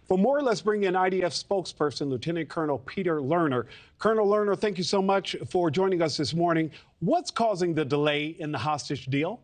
For more, let's bring in IDF spokesperson, Lieutenant Colonel Peter Lerner. Colonel Lerner, thank you so much for joining us this morning. What's causing the delay in the hostage deal?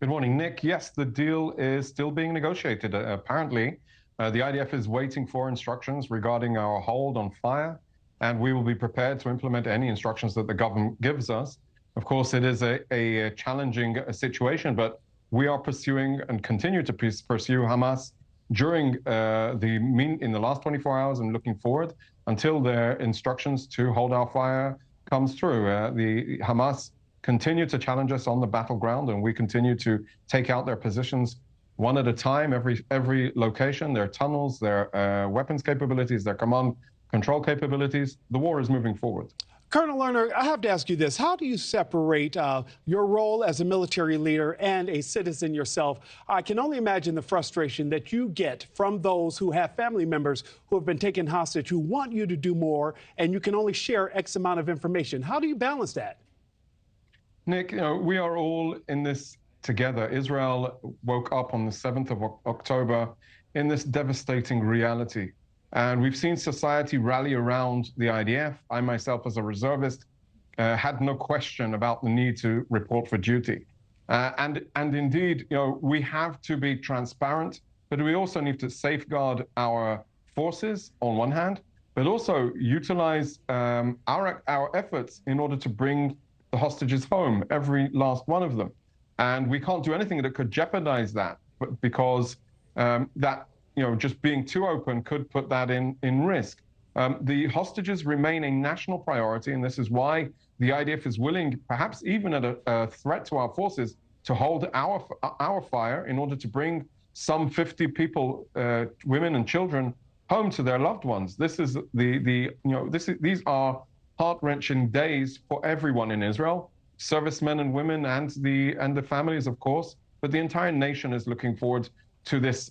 Good morning, Nick. Yes, the deal is still being negotiated. Apparently, the IDF is waiting for instructions regarding our hold on fire, and we will be prepared to implement any instructions that the government gives us. Of course, it is a challenging situation, but we are pursuing and continue to pursue Hamas during in the last 24 hours and looking forward until their instructions to hold our fire comes through. The Hamas continue to challenge us on the battleground, and we continue to take out their positions one at a time, every location, their tunnels, their weapons capabilities, their command control capabilities. The war is moving forward. Colonel Lerner, I have to ask you this. How do you separate your role as a military leader and a citizen yourself? I can only imagine the frustration that you get from those who have family members who have been taken hostage, who want you to do more, and you can only share X amount of information. How do you balance that? Nick, we are all in this together. Israel woke up on the 7th of October in this devastating reality. And we've seen society rally around the IDF. I myself, as a reservist, had no question about the need to report for duty. And indeed, we have to be transparent, but we also need to safeguard our forces on one hand, but also utilize our efforts in order to bring the hostages home, every last one of them. And we can't do anything that could jeopardize that, because just being too open could put that in risk. The hostages remain a national priority, and this is why the IDF is willing, perhaps even at a threat to our forces, to hold our fire in order to bring some 50 people, women and children, home to their loved ones. This is these are heart-wrenching days for everyone in Israel, servicemen and women, and the families, of course. But the entire nation is looking forward to this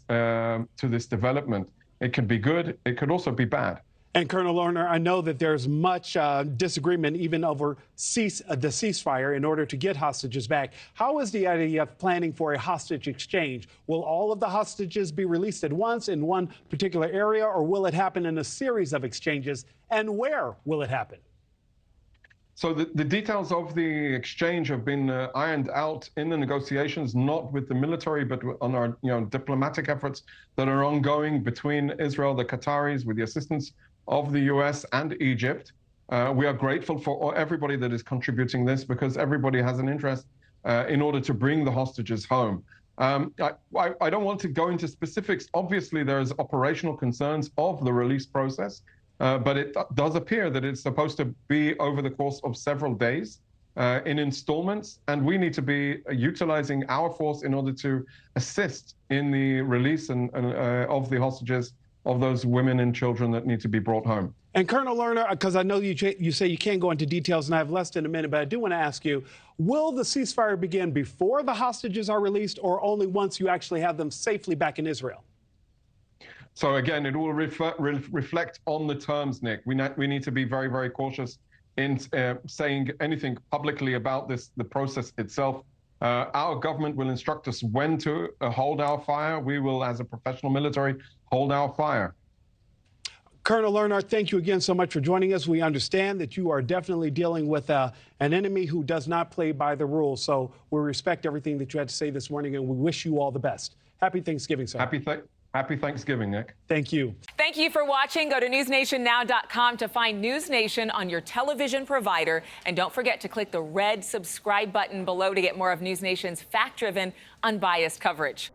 development. It could be good. It could also be bad. And Colonel Lerner, I know that there's much disagreement even over the ceasefire in order to get hostages back. How is the IDF planning for a hostage exchange? Will all of the hostages be released at once in one particular area, or will it happen in a series of exchanges? And where will it happen? So the details of the exchange have been ironed out in the negotiations, not with the military, but on our diplomatic efforts that are ongoing between Israel, the Qataris, with the assistance of the US and Egypt. We are grateful for everybody that is contributing this, because everybody has an interest in order to bring the hostages home. I don't want to go into specifics. Obviously, there's operational concerns of the release process. But it does appear that it's supposed to be over the course of several days in installments, and we need to be utilizing our force in order to assist in the release of the hostages, of those women and children that need to be brought home. And Colonel Lerner, because I know you say you can't go into details, and I have less than a minute, but I do want to ask you, will the ceasefire begin before the hostages are released, or only once you actually have them safely back in Israel? So again, it will reflect on the terms, Nick. We need to be very, very cautious in saying anything publicly about the process itself. Our government will instruct us when to hold our fire. We will, as a professional military, hold our fire. Colonel Lerner, thank you again so much for joining us. We understand that you are definitely dealing with an enemy who does not play by the rules. So we respect everything that you had to say this morning, and we wish you all the best. Happy Thanksgiving, sir. Happy Thanksgiving, Nick. Thank you. Thank you for watching. Go to newsnationnow.com to find NewsNation on your television provider. And don't forget to click the red subscribe button below to get more of NewsNation's fact-driven, unbiased coverage.